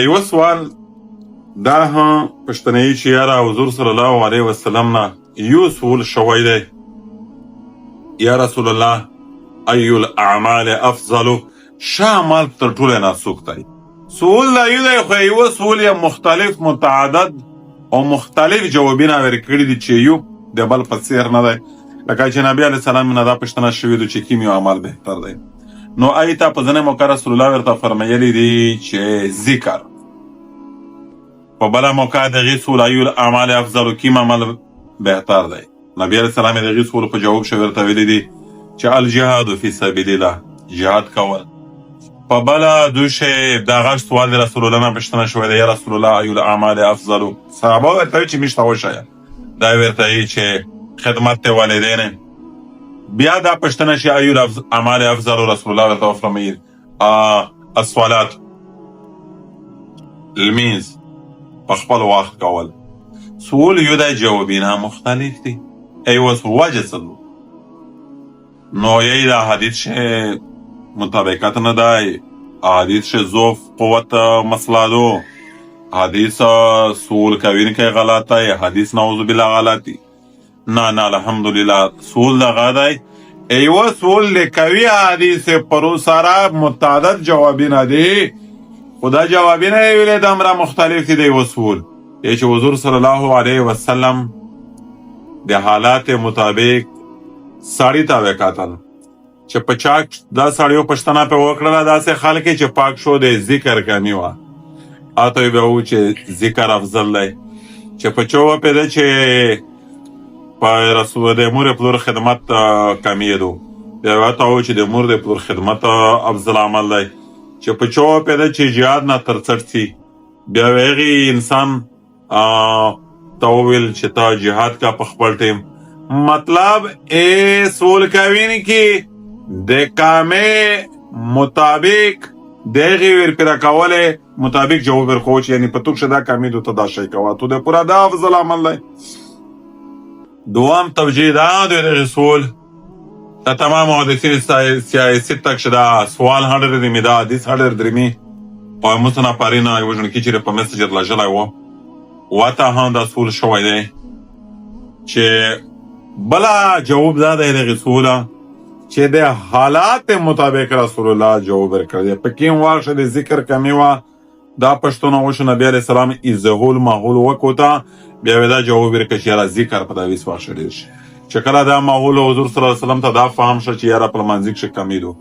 یو سوال دا هم پښتنې چې یاره حضور صلی الله علیه وسلم نه یو سوال شوی دی، یا رسول الله ای الاعمال افضل، ښه عمل تر ټولو ناسوک دی. سوال دا یو دی، خو یو سوال یې مختلف متعدد او مختلف جوابونه ورکړي دي چې یو د بل په څیر نه دی. لکه چې نبی علیه السلام نه دا پوښتنه شوې ده چې کوم یو عمل بهتر دی، نو ایته په ځینې موقع رسول الله ورته فرمایلی دي چې ذکر. په بله موقع د هغې سوال ای الاعمال افضل، کوم عمل بهتر دی. نبی علیه السلام د هغې سوال په جواب کې ورته ویلي دي چې الجهاد فی سبیل الله، جهاد کول. په بله دوشې د هغه سوال د رسول الله نه پوښتنه شوې ده، یا رسول الله ای الاعمال افضل. صحابه ورته وایي چې موږ ته وښایه. دا ورته وایي چې خدمت د والدین. بیا دا پوښتنه چې ای الاعمال افضل، رسول الله ورته وفرمایي الصلات، لمونځ په خپل وخت کول. سوال یو دی، جوابونه مختلف دي. ایوه وجه څه ده؟ نو یی دا حدیث چې مطابقت نه دی، حدیث چې ضعف قوت مسله ده، حدیث سوال کوونکی غلط دی، حدیث نعوذ بالله غلط دی. نه الحمدلله سوال دغه دی. ایوه سوال د کوي حدیث پرو سره متعدد جوابونه دي، خو دا جوابونه یې ویلې دومره مختلف دي. د یوه سوال چې حضور صلی الله علیه وسلم د حالات مطابق سړي ته وکتل چې په چا دا سړیو پوښتنه پرې وکړله، داسې خلک چې پاک شو د ذکر کمي وه، هلته یې بیا وویل چې ذکر افضل دی. چې په چا وپوهېده چې په رسول د مور پلور خدمت کمیدو، بیا یې ورته وویل چې د مور د پلور خدمت افضل عمل دی. چې په چا وپوهېده چې جهاد نه تر څټ سي، بیا هغې انسان ته وویل چې تا جهاد کا په خپل ټیم. مطلب سوال کوونکي د کامې مطابق د هغې ورپېره کولې مطابق جواب ورکوو، چې یعنې په توګ شه دا کامې دو ته دا شی کوه، تو د پوره دا افضل عمل دی. دوام توجیه دا د دغې سوال دا تمام محدثین سیاسی تک چې دا سوال هډر درمي، دا حدیث هډر درمي او مسنا پارینا یو ژوند کې چې په میسج لږلی وه واته هم دا سوال شوی دی. چې بله جواب دا دی دغې سواله چې د حالات مطابق رسول الله جواب ورکړی دی. په کوم وخت چې د ذکر کمي وه، دا پوښتنه وشو، نبي علیه السلام ایزهول ماحول وکوته، بیا یې دا جواب ورکړه چې یاره ذکر په دا ویس وخت ډېر شي. چې کله دا ماحول حضور صلی الله علیه وسلم ته دا فهم شه چې یاره په لمانځي کښې کمي دو،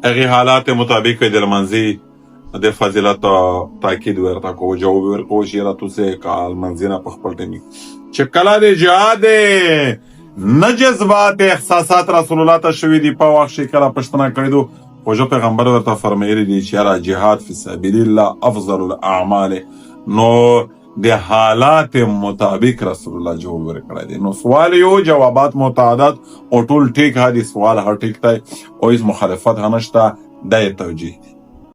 هغې حالات مطابق د لمانځي د فضیلت تاکید ورته کوو، جواب ورکوو چې یاره تو سې که لمانځي نه په خپل ټیم چې کله د جهاد نه جذبات احساسات رسول الله ته شوي دي، په وخت چې کله پوښتنه کړې دو، خوږه پیغمبر ورته فرمایلی دي چې یاره جهاد فی سبیل الله افضل الاعمال. نو د حالات مطابق رسول الله جواب ورکړی دی. نو سوال یو، جوابات متعدد او ټول ټیک ها دي. سوال هر ټیک دی او هیڅ مخالفت هم نشته، دا یې توجیه دی.